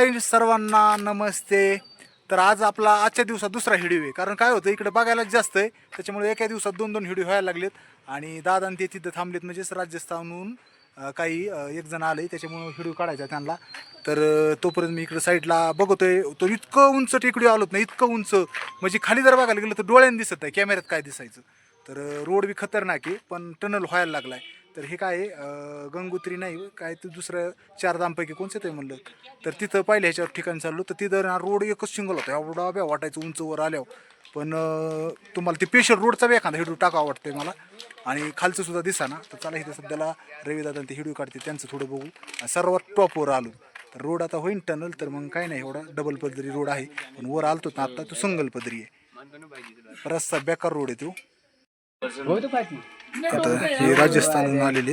हाय सर्वांना नमस्ते. तर आज आपला आजच्या दिवसात दुसरा व्हिडिओ आहे. कारण काय होतं इकडे बघायला जास्त आहे, त्याच्यामुळे एका दिवसात दोन व्हिडिओ व्हायला लागलेत. आणि दादा आणि ते तिथं थांबलेत, म्हणजेच राजस्थानहून काही एक जण आले, त्याच्यामुळे व्हिडिओ काढायचा त्यांना. तर तोपर्यंत मी इकडे साईडला बघतोय, तो इतकं उंच टेकडी आलोत ना, इतकं उंच म्हणजे खाली जर बघायला गेलं तर डोळ्याने दिसत नाही, कॅमेऱ्यात काय दिसायचं. तर रोड बी खतरनाक आहे, पण टनल व्हायला लागलाय. तर हे काय गंगोत्री नाही काय, तर दुसरं चारधामपैकी कोणचं ते म्हणलं. तर तिथं पहिले ह्याच्यावर ठिकाणी चाललो, तर तिथं रोड एकच सिंगल होता, एवढा बी वाटायचं उंच वर आल्यावर. पण तुम्हाला ते पेशल रोडचा बी एखादा हिडू टाकावं वाटतंय मला. आणि खालचं सुद्धा दिसा ना. तर चला इथं सध्याला रविदादा ते हिडू काढते, त्यांचं थोडं बघू. सर्वात टॉपवर आलो. तर रोड आता होईन टनल, तर मग काय नाही, एवढा डबल पदरी रोड आहे. पण वर आलतो ना आता, तो सिंगल पदरी आहे. रस्ता बेकार रोड आहे तो. आता हे राजस्थानहून आलेले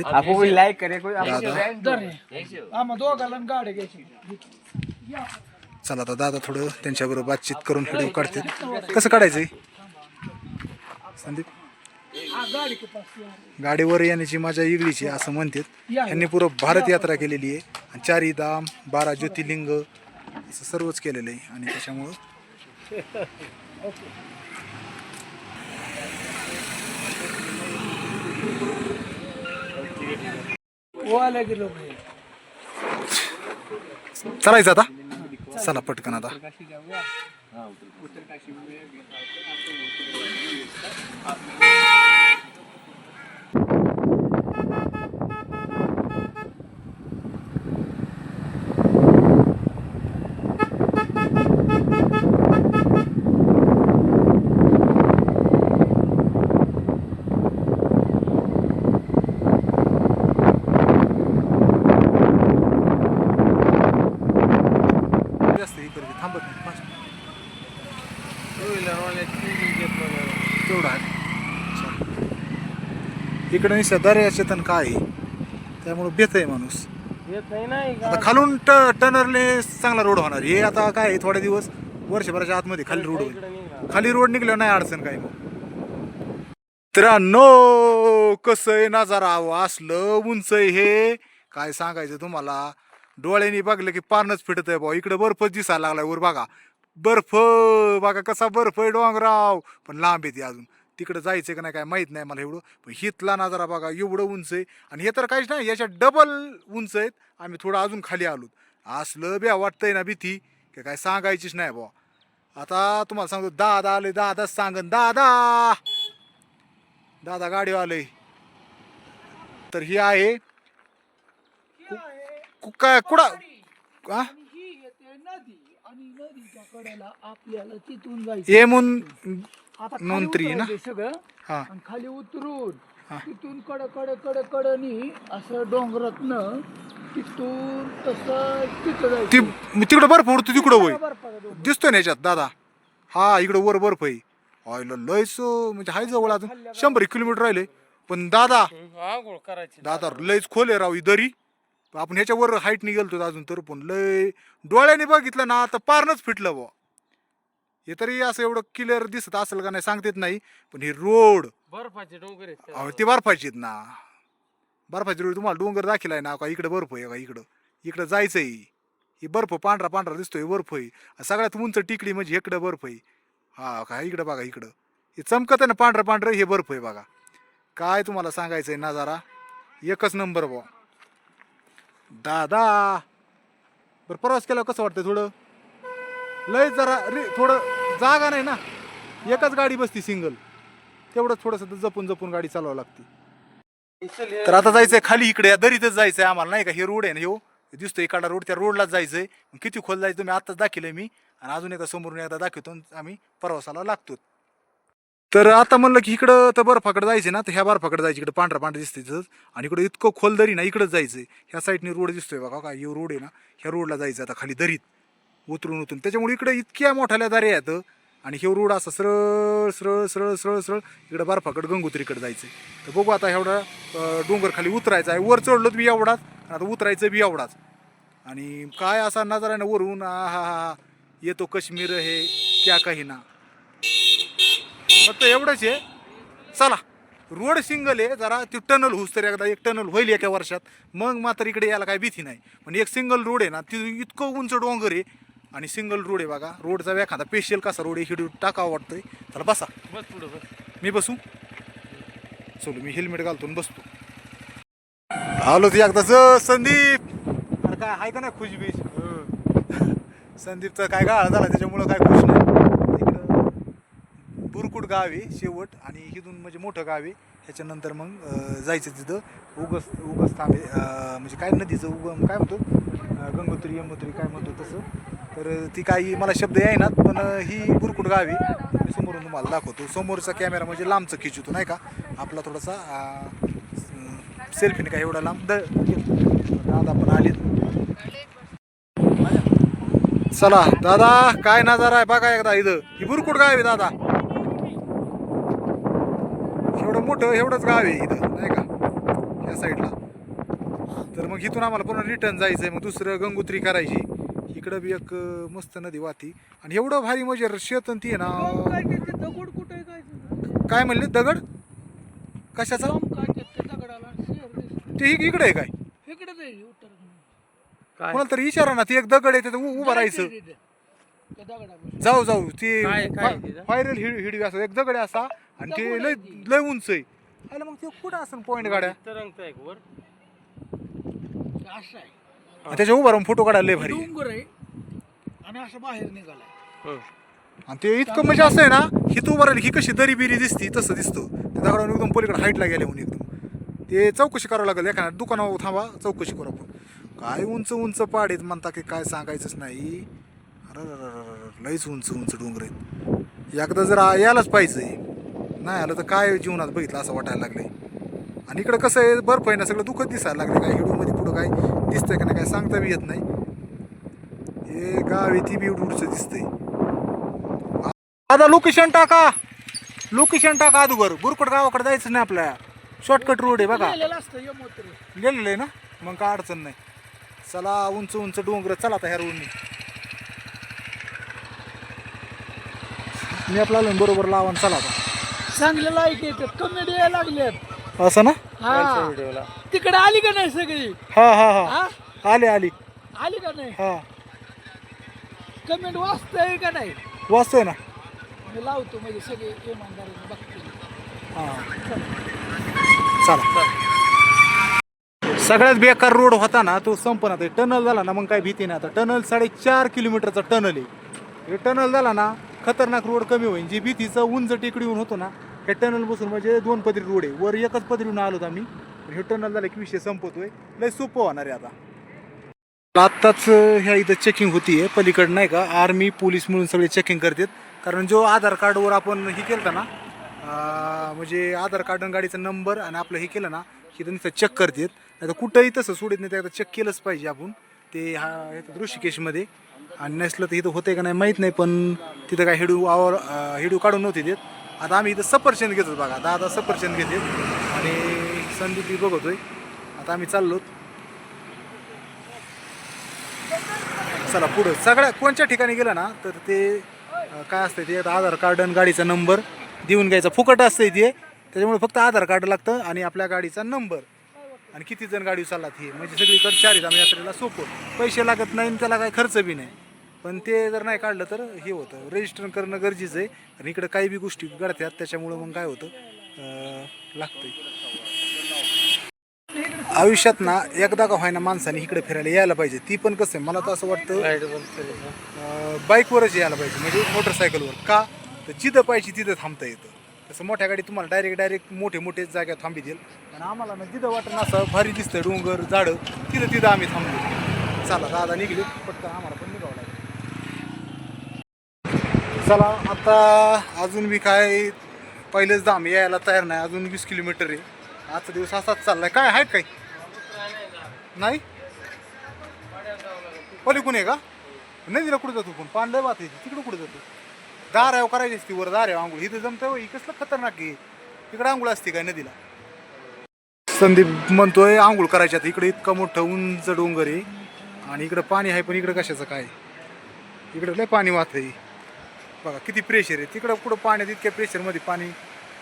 चला आता दादा थोडं त्यांच्याबरोबर बातचीत करून व्हिडिओ काढते. कसं काढायचंय संदीप? गाडीवर येण्याची मजा वेगळीची असं म्हणतात. यांनी पुरं भारत यात्रा केलेली आहे, आणि 4 धाम 12 ज्योतिर्लिंग असं सर्वच केलेलं आहे. आणि त्याच्यामुळं चालायचं आता. चला पटकन आता. थांबत नाही तेवढं आहे. इकडे निसर्ग दर्याचे तण काय आहे, त्यामुळे बेत आहे माणूस. आता खालून टनरने चांगला रोड होणार. हे आता काय आहे, थोडे दिवस वर्षभराच्या आतमध्ये खाली रोड होईल. खाली रोड निघल्यावर नाही अडचण काय. मग मित्रांनो कसं आहे नजारा, असलं उंच आहे हे, काय सांगायचं तुम्हाला. डोळ्यांनी बघलं की पारणच फिटत आहे भाऊ. इकडे बर्फच दिसायला लागलाय वर बघा. बर्फ बघा कसा बर्फ आहे डोंगराव, पण लांब येते अजून. तिकडं जायचं का नाही काय माहित नाही मला एवढं. पण हितला नजारा बघा, एवढं उंच आहे. आणि हे तर काहीच नाही, याच्या डबल उंच आहेत. आम्ही थोडं अजून खाली आलो. असलं बी वाटतंय ना भीती की काय सांगायचीच नाही भाऊ. आता तुम्हाला सांगतो, दादा आले, दादाच सांगन. दादा दादा गाडीवर आलंय. तर ही आहे काय कुडा हा येमून नोंत्री ना सगळं. हा. खाली उतरून तिथून कडनी असं डोंगरातनं तिथून तसं तिकडं बर्फ उडतो, तिकडं वय दिसतोय ना याच्यात दादा. हा इकडं वर बर्फ आहे. लयच म्हणजे हाय जवळ, अजून 100 किलोमीटर राहिले. पण दादा दादा लयच खोल आहे राव ही दरी. आपण ह्याच्यावर हाईटनी गेलतो अजून, तर पण लय डोळ्याने बघितलं ना तर पारणच फिटलं बुवा. हे तरी असं एवढं क्लिअर दिसत असेल का नाही सांगता येत नाही. पण हे रोड बर्फाचे डोंगर ते बर्फाचे आहेत ना. बर्फाचे रोड तुम्हाला डोंगर दाखिलाय ना का, इकडे बर्फ आहे का, इकडं इकडं जायचंय. ही बर्फ पांढरा पांढरा दिसतोय, बर्फ आहे. सगळ्यात उंच टिकडी म्हणजे इकडं बर्फ आहे. हा का, इकडं बघा, इकडं हे चमकत आहे ना पांढरं पांढरं, हे बर्फ आहे बघा. काय तुम्हाला सांगायचंय नजारा एकच नंबर बुवा. दादा बरं प्रवास केला कसं वाटतंय? थोडं लय जरा थोडं जागा नाही ना, एकच गाडी बसती सिंगल, तेवढंच थोडंसं जपून जपून गाडी चालवावं लागते. तर आता जायचंय खाली, इकडे या दरीतच जायचंय आम्हाला नाही का. हे रोड आहे ना, ह्यो दिसतोय इकडा रोड, त्या रोडलाच जायचंय. किती खोल जायचं मी आत्ताच दाखवलंय मी, आणि अजून एकदा समोरून एकदा दाखवतो, आम्ही प्रवासाला लागतो. तर आता म्हणलं की इकडं तर बर्फाकडे जायचं ना, तर ह्या बर्फाकडे जायचं. इकडे पांढरा पांढरा दिसतंय तिथं, आणि इकडे इतकं खोल दरी ना, इकडंच जायचंय. ह्या साईडने रोड दिसतोय बघा, काय हे रोड आहे ना, ह्या रोडला जायचं आता खाली दरीत उतरून उतरून. त्याच्यामुळे इकडे इतक्या मोठ्याल्या दऱ्या आहेत. आणि हे रोड असं सरळ सरळ सरळ सरळ सरळ इकडे बर्फाकडे गंगोत्रीकडे जायचंय. तर बघू आता एवढा डोंगर खाली उतरायचा आहे. वर चढलो बी एवढाच, आता उतरायचं बी एवढाच. आणि काय असा नजारा ना वरून, हा हा हा, येतो काश्मीर हे क्या काही ना. फक्त एवढंच आहे. चला रोड सिंगल आहे, जरा ते टनल होऊस तर एकदा एक टनल होईल एका वर्षात, मग मात्र इकडे यायला काय भीती नाही. पण एक सिंगल रोड आहे ना, ती इतकं उंच डोंगर आहे आणि सिंगल रोड आहे बघा. रोडचा एखादा स्पेशल कसा रोड आहे हिडू टाकावं वाटतंय. चला बसा. बस पुढं बस. मी बसू. चलो मी हेल्मेट घालतो आणि बसतो. आलो ती एकदाच संदीप. अरे काय आहे का नाही खुशबीश? संदीपचं काय गाळ झाला त्याच्यामुळं काय खुश नाही. इकडं बुरकुट गाव आहे शेवट आणि इथून म्हणजे मोठं गाव आहे. ह्याच्यानंतर मग जायचं तिथं उगस थांबे म्हणजे काय नदीचं उगम काय म्हणतो गंगोत्री यमुत्री काय म्हणतो तसं. तर ती काही मला शब्द येईनात पण ही बुरकुट गाव आहे. मी समोरून तुम्हाला दाखवतो. समोरचा कॅमेरा म्हणजे लांबचं खिचवतो नाही का, आपला थोडासा सेल्फीने काय एवढा लांब दादा पण आले. चला दादा काय नजारा आहे बघा एकदा. इथं ही बुरकुट गाव आहे दादा. एवढं मोठं एवढंच गाव आहे इथं नाही का या साईडला. तर मग इथून आम्हाला पुन्हा रिटर्न जायचंय. मग दुसरं गंगोत्री करायची. इकडं बी एक मस्त नदी वाहती आणि एवढं भारी म्हणजे शेत ती आहे ना. दगड कुठे आहे काय? काय म्हणले दगड कशाचा? दगडाला ते इकडे आहे काय? इकडेच आहे उत्तर. कोणाला तरी विचारा ना. ती एक दगड आहे तिथं उभं राहायचं. जाऊ जाऊ ती व्हायरल हिडवी असं एक दगड आहे असा आणि ते लय लय उंच आहे. अरे मग ते कुठं असं पॉईंट गाड्या त्याच्या उभा राहून फोटो काढायला लय भारी. डोंगर आहे आणि असं बाहेर निघालाय आणि ते इतकं म्हणजे असं आहे ना, हिथं उभं राहिली ही कशी दरी बिरी दिसती तसं दिसतं. त्या दगडावर एकदम पलीकडे हाईटला गेले म्हणून एकदम ते चौकशी करावं लागेल. एखाद्या दुकानावर थांबा चौकशी करू आपण. काय उंच उंच पाड आहेत म्हणता की काय सांगायचंच नाही. अरे लईच उंच उंच डोंगर आहेत. एकदा जर यायलाच पाहिजे. नाही आलं तर काय जीवनात बघितलं असं वाटायला लागलंय. आणि इकडं कसं आहे बर्फ आहे ना, सगळं दुःखच दिसायला लागलं. काय हिडूमध्ये पुढं काय दिसतंय का नाही काय सांगता बी येत नाही. हे गाव आहे ती बी एवढं दिसतंय. आता लोकेशन टाका अगोदर. बुरकुट गावाकडे जायचं नाही आपल्या. शॉर्टकट रोड आहे बघा. गेलेलं आहे ना, मग काय अडचण नाही. चला उंच उंच डोंगर. चला आता ह्या रोडनी मी आपला बरोबर लावा. चला आता चांगलं लाईक येतात कमेडी यायला लागल्यात असं ना. तिकडे आली का नाही सगळी? हा हा हा आली आली का नाही? हा कमेंट वाचतंय का नाही? वाचतोय ना. मी लावतो म्हणजे सगळे इमानदारीने बघतील. चला. सगळ्यात बेकार रोड होता ना तो संपना. ते टनल झाला ना मग काय भीती नाही. आता टनल 4.5 किलोमीटरचा टनल आहे. हे टनल झाला ना खतरनाक रोड कमी होईल. जी भीतीचं उंच टेकडीहून होतो ना हे टनल बसून म्हणजे 2 पदरी रोड आहे. वर एकच पदरीहून आलो आम्ही. हे टनल झालं की विषय संपतोय. लय सोपं होणार आहे आता. आत्ताच ह्या इथं चेकिंग होतीये पलीकडं नाही का. आर्मी पोलीस मिळून सगळे चेकिंग करतात. कारण जो आधार कार्डवर आपण हे केलं ना म्हणजे आधार कार्ड आणि गाडीचा नंबर आणि आपलं हे केलं ना की नुसतं चेक करतात. नाही तर कुठंही तसं सोडत नाही. एकदा चेक केलंच पाहिजे आपण. ते ऋषिकेशमध्ये आणि नसलं तर इथं होतंय का नाही माहीत नाही. पण तिथं काय हिडू काढून नव्हते देत. आता आम्ही इथं सफरचंद घेतो बघा. दादा सफरचंद घेते आणि संदीप बघतोय. आता आम्ही चाललो. चला पुढं. सगळ्या कोणत्या ठिकाणी गेलं ना तर ते काय असतं ते आधार कार्ड आणि गाडीचा नंबर देऊन घ्यायचा. फुकट असतं ते. त्याच्यामुळे फक्त आधार कार्ड लागतं आणि आपल्या गाडीचा नंबर आणि किती जण गाडी चाललात हे म्हणजे सगळीकडे 4 धाम यात्रेला सोपं. पैसे लागत नाही आणि त्याला काय खर्च बी नाही. पण ते जर नाही काढलं तर हे होतं. रजिस्टर करणं गरजेचं आहे. आणि इकडं काही बी गोष्टी घडतात त्याच्यामुळं मग काय होतं लागतंय. आयुष्यात ना एकदा का व्हायना माणसाने इकडे फिरायला यायला पाहिजे. ती पण कसं आहे मला तर असं वाटतं बाईकवरच यायला पाहिजे म्हणजे मोटरसायकलवर. का तर जिथं पाहिजे तिथं थांबता येतं. तसं मोठ्या गाडी तुम्हाला डायरेक्ट मोठे जाग्यात थांबी देईल. आणि आम्हाला ना जिथं वाटतं असं भारी दिसतं डोंगर झाडं तिथं आम्ही थांबलो. चला दादा निघले पटकन आम्हाला पण निघावं लागेल. चला आता अजून मी काय पहिलेच दाम यायला तयार नाही. अजून 20 किलोमीटर आहे. आजचा दिवस असाच चाललाय. काय आहे काय नाही पलीकडून आहे का नदीला कुठं जातो. पण पांढऱ्या बात आहे तिकडं कुठं जातो. दाराव करायची असती वर दाराव आंघोळ. इथं जमतं ही कसलं खतरनाक आहे. तिकडे आंघोळ असते काय नदीला. संदीप म्हणतोय आंघोळ करायची आता. इकडे इतकं मोठं उंच डोंगर आहे आणि इकडं पाणी आहे. पण इकडं कशाचं काय इकडं लय पाणी वाहत आहे बघा. किती प्रेशर आहे तिकडं. कुठं पाण्यात इतक्या प्रेशरमध्ये पाणी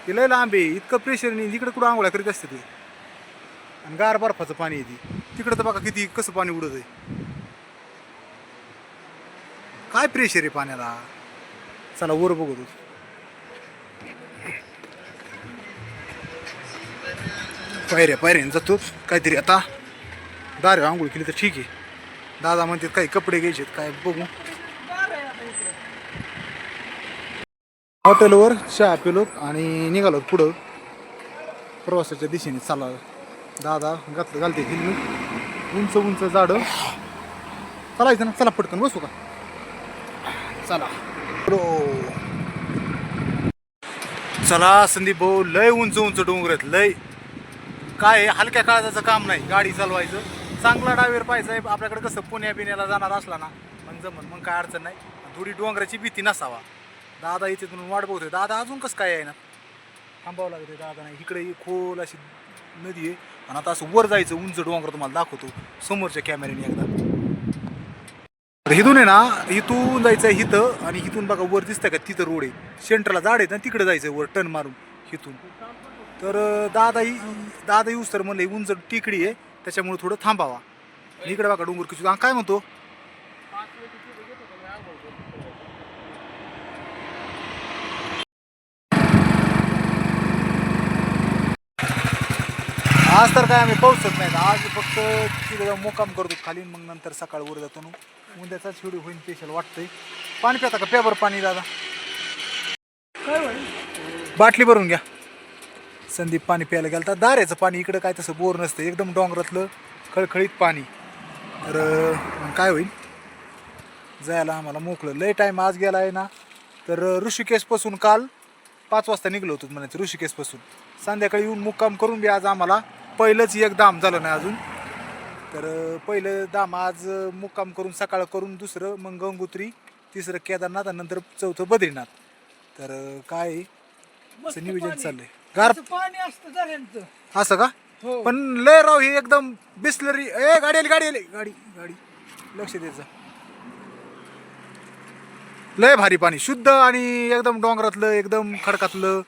ते लय लांब आहे, इतकं प्रेशर नाही. इकडे कुठं आंघोळ्या करीत असते ते, आणि गार बर्फाचं पाणी येते तिकडं. तर बघा किती कसं पाणी उडत आहे. काय प्रेशर आहे पाण्याला. चला वर बघू तू. पायऱ्याने जातो काहीतरी. आता दार आंघोळ केली तर ठीक आहे. दादा म्हणतात काही कपडे घ्यायचे काय बघू. हॉटेलवर चहा पिलो आणि निघालो पुढं प्रवासाच्या दिशेने. चला दादा घालते हिल उंच उंच झाडं. चालायचं ना, चला पटकन बसू का. चला चला संदीप भाऊ, लय उंच उंच डोंगर आहेत लय. काय हलक्या काळजाचं काम नाही गाडी चालवायचं. चांगला ड्रायव्हर पाहिजे आपल्याकडे. कसं पुण्या बिण्याला जाणार असला ना मग जमन, मग काय अडचण नाही. थोडी डोंगराची भीती नसावा. दादा इथे तुम्ही वाट बघतोय. दादा अजून कसं काय आहे ना, थांबावं लागते. दादा नाही, इकडे खोल अशी नदी आहे. आणि आता असं वर जायचं उंच डोंगर तुम्हाला दाखवतो समोरच्या कॅमेऱ्याने एकदा. इथून आहे ना, इथून जायचं आहे इथं, आणि इथून बघा वर दिसतंय का तिथं रोड आहे. सेंटरला झाड आहेत ना, तिकडे जायचं वर टर्न मारून इथून. तर दादा येऊस तर म्हणलं उंच टिकडी आहे त्याच्यामुळे थोडं थांबावा. इकडे बघा डोंगर किती. काय म्हणतो आज तर काय आम्ही पाऊसच नाही. आज फक्त तिकडे मुक्काम करतो खाली, मग नंतर सकाळ वर जातो ना. उद्याचाच व्हिडिओ होईल स्पेशल वाटतंय. पाणी पिता का पेपर पाणी दादा. बाटली भरून घ्या. संदीप पाणी प्यायला गेला तर दाऱ्याचं पाणी. इकडं काय तसं बोर नसतं, एकदम डोंगरातलं खळखळीत पाणी. तर काय होईल जायला आम्हाला मोकळं. लय टाईम आज गेला आहे ना. तर ऋषिकेशपासून काल 5 वाजता निघलो होतो म्हणायचं ऋषिकेशपासून. संध्याकाळी येऊन मुक्काम करून बी आज आम्हाला पहिलंच एक दाम झालं नाही अजून. तर पहिलं दाम आज मुक्काम करून सकाळ करून, दुसरं मग गंगोत्री, तिसरं केदारनाथ, आणि नंतर चौथं बद्रीनाथ. तर काय असं नियोजन चाललंय. गार पाणी असतं दऱ्यांचं. असं का. हो. पण लय राव हे एकदम बिस्लरी. गाडी आली गाडी आली गाडी गाडी लक्ष द्यायचं. लय भारी पाणी, शुद्ध आणि एकदम डोंगरातलं, एकदम खडकातलं,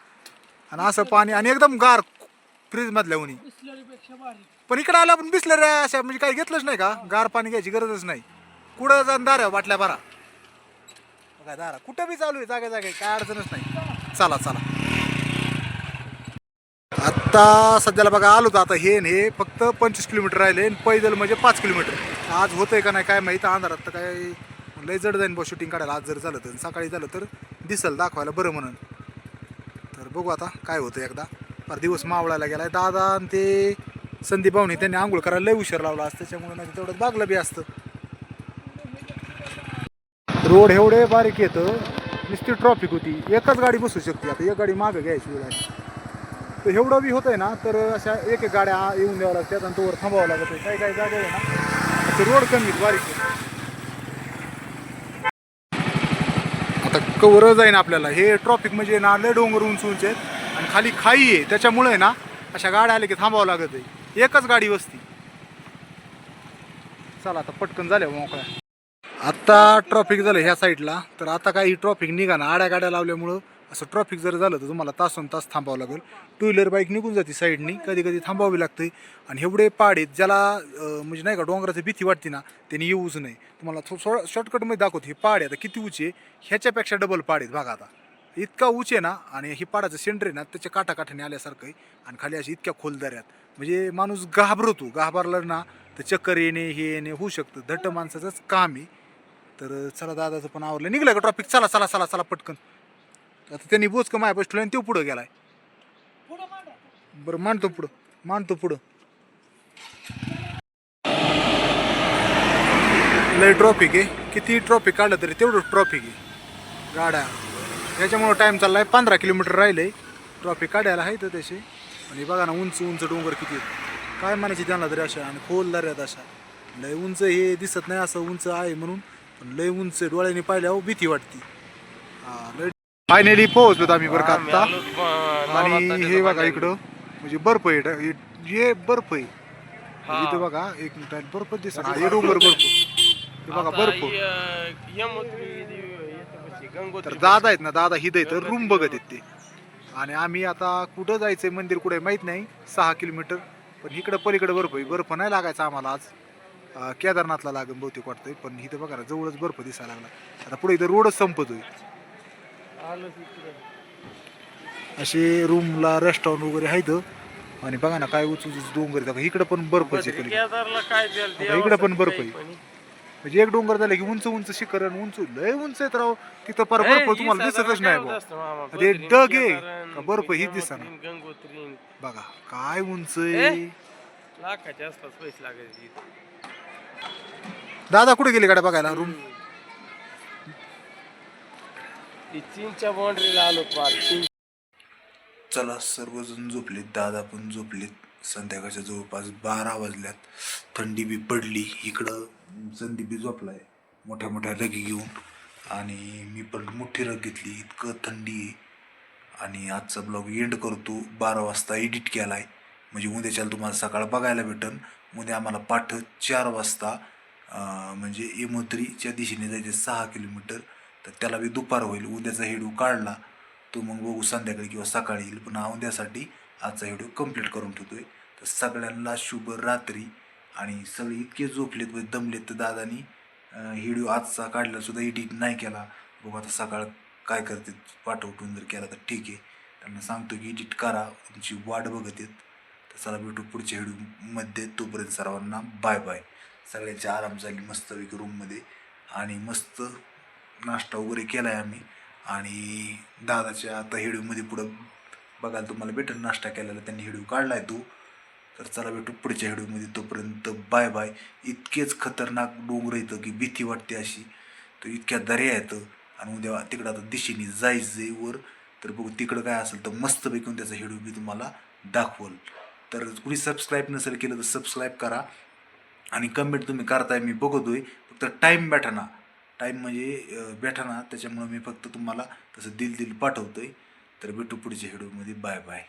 आणि असं पाणी, आणि एकदम गार फ्रीज मधल्या उनी. बिस्लरीपेक्षा भारी. पण इकडे आला पण बिस्लरी अशा म्हणजे काही घेतलंच नाही का. गार पाणी घ्यायची गरजच नाही. कुठं जाण दारा वाटल्या बरा काय दारा कुठं बी चालू आहे जागे जागे, काय अडचणच नाही. चला चला आता सध्याला बघा आलो तर आता हे फक्त 25 किलोमीटर राहिले. पैदल म्हणजे 5 किलोमीटर. आज होतंय का नाही काय माहिती. अंधारात तर काय लय जड जाईन बा शूटिंग काढायला. आज जर झालं तर सकाळी झालं तर दिसल दाखवायला बरं म्हणून. तर बघू आता काय होतं. एकदा फार दिवस मावळायला गेलाय. दादा आणि ते संदीप भाऊनी त्यांनी आंघोळ करायला लय उशीर लावला असतं, त्याच्यामुळे नाही तेवढं बागलं बी असतं. रोड एवढे बारीक येतं, नुसती ट्रॉफिक होती. एकच गाडी बसू शकते. आता एक गाडी मागं घ्यायची वेळ आहे. तर एवढं बी होतंय ना, तर अशा एक गाड्या येऊन द्यावं लागतात आणि तोवर थांबावं लागत आहे. काही काही जागा आहे ना तर रोड कमी बारीक आहे. आता कवर जाईन आपल्याला. हे ट्रॉफिक म्हणजे ना लय डोंगर उंच उंच आहेत आणि खाली खाई आहे, त्याच्यामुळे ना अशा गाड्या आल्या की थांबावं लागत आहे. एकच गाडी बसती. चला आता पटकन झाल्या मोकळ्या. आता ट्रॉफिक झालं ह्या साईडला. तर आता काही ट्रॉफिक निघा ना, आड्या गाड्या लावल्यामुळं असं ट्रॉफिक जर झालं तर तुम्हाला तासन तास थांबावं लागेल. टू व्हीलर बाईक निघून जाते साईडनी, कधी कधी थांबावी लागते. आणि एवढे पाड आहेत ज्याला म्हणजे नाही का डोंगराची भीती वाटते ना, त्यांनी येऊच नाही. तुम्हाला शॉर्टकटमध्ये दाखवतो. हे पाड आहे आता किती उंचे, ह्याच्यापेक्षा डबल पाड आहेत बघा. आता इतका उंच आहे ना, आणि ही पाडाचं सेंटर आहे ना त्याच्या काठाकाठाने आल्यासारखं आहे. आणि खाली अशी इतक्या खोल दऱ्यात म्हणजे माणूस घाबरतो. घाबरला ना तर चक्कर येणे हे येणे होऊ शकतं. धट्ट माणसाचंच काम आहे. तर चला दादाचं पण आवरलं. निघलं का ट्रॉफिक. चला चला चला चला पटकन. आता त्यांनी बोचकं माया बसलो आणि तो पुढं गेलाय. बरं मांडतो पुढं. लय ट्रॉफिक आहे. किती ट्रॉफिक काढलं तरी तेवढं ट्रॉफिक आहे गाड्या. याच्यामुळं टाईम चाललाय. 15 किलोमीटर राहिले ट्रॉफिक काढायला आहे तर तसे. आणि बघा ना उंच उंच डोंगर किती आहेत. काय म्हणायची त्यांना तरी अशा, आणि खोल दऱ्यात अशा. लय उंच हे दिसत नाही असं उंच आहे म्हणून, पण लय उंच डोळ्याने पाहिल्यावर भीती वाटते. लय फायनली पोहोचलो आम्ही बरं का आत्ता. आणि हे बघा इकडं म्हणजे बर्फ आहे. हे बर्फ आहे इथं बघा. एक मिनिट बर्फ दिसत. हे डोंगर बर्फ. हे बघा बर्फ. तर दादा आहेत ना, दादा हिथं इथं रूम बघत आहेत ते. आणि आम्ही आता कुठं जायचंय मंदिर कुठे माहित नाही 6 किलोमीटर. पण इकडं पलीकडे बर्फ आहे. बर्फ नाही लागायचा आम्हाला आज. केदारनाथला लागेल बहुतेक वाटतंय, पण इथं बघा ना जवळच बर्फ दिसायला लागला. आता पुढे इथं रोडच संपतोय. असे रूमला रेस्टॉरंट वगैरे आहेत. आणि बघा ना काय उंच उंच डोंगर आहेत. इकडं पण बर्फच आहे. केदारला काय द्याल आता इकडं पण बर्फ आहे. म्हणजे एक डोंगर झालं की उंच उंच शिखर आणि उंच लय उंच आहेत राव. तिथं पर बर्फ तुम्हाला दिसतच नाही बुवा. ते डग आहे का बर्फ ही दिसना. गंगोत्री बघा काय उंच आहे. लाखाच्या आसपास पैसे लागायचे. दादा कुठे गेले गाड्या बघायला रूम? चीनच्या बाउंड्रीला आलो पार. चला सर्वजण झोपलेत, दादा पण झोपलेत. संध्याकाळच्या जवळपास 12 वाजल्यात. थंडी बी पडली. इकडं संदीप बी झोपलाय मोठ्या मोठ्या रगी घेऊन. आणि मी पण मोठी रग घेतली. इतकं थंडी आहे. आणि आजचा ब्लॉग एंड करतो. 12 वाजता एडिट केलाय म्हणजे उद्याच्याला तुम्हाला सकाळ बघायला भेटन. उद्या आम्हाला पाठ 4 वाजता म्हणजे यमुत्रीच्या दिशेने जायचे 6 किलोमीटर. तर त्याला बी दुपार होईल. उद्याचा हेडू काढला तो मग बघू संध्याकाळी किंवा सकाळी येईल. पण उद्यासाठी आजचा व्हिडिओ कंप्लीट करून ठेवतोय. तर सगळ्यांना शुभ रात्री. आणि सगळे इतके झोपलेत व दमलेत तर दादानी व्हिडिओ आजचा काढला सुद्धा एडिट नाही केला. बघू आता सकाळ काय करते. पाठवून जर केला तर ठीक आहे. त्यांना सांगतो की एडिट करा, तुमची वाट बघत येत. तर चला भेटू पुढच्या व्हिडिओमध्ये. तोपर्यंत सर्वांना बाय बाय. सगळ्यांची आराम झाली मस्तपैकी रूममध्ये. आणि मस्त नाश्ता वगैरे केला आहे आम्ही. आणि दादाच्या आता व्हिडिओमध्ये पुढं बघायला तुम्हाला भेटेल नाश्ता केलेला त्यांनी व्हिडिओ काढला आहे तो. तर चला भेटू पुढच्या व्हिडिओमध्ये. तोपर्यंत बाय बाय. इतकेच खतरनाक डोंगर येतं की भीती वाटते अशी. तर इतक्या दर्या येतं. आणि उद्या तिकडं आता दिशेने जायचंय वर. तर बघू तिकडं काय असेल तर मस्तपैकी त्याचा व्हिडिओ मी तुम्हाला दाखवल. तर कुणी सबस्क्राईब नसेल केलं तर सबस्क्राईब करा. आणि कमेंट तुम्ही करताय मी बघतोय. फक्त टाईम भेटाना. टाईम म्हणजे भेटाना त्याच्यामुळं मी फक्त तुम्हाला तसं दिल पाठवतोय. तर भेटू पुढच्या व्हिडिओमध्ये. Bye bye.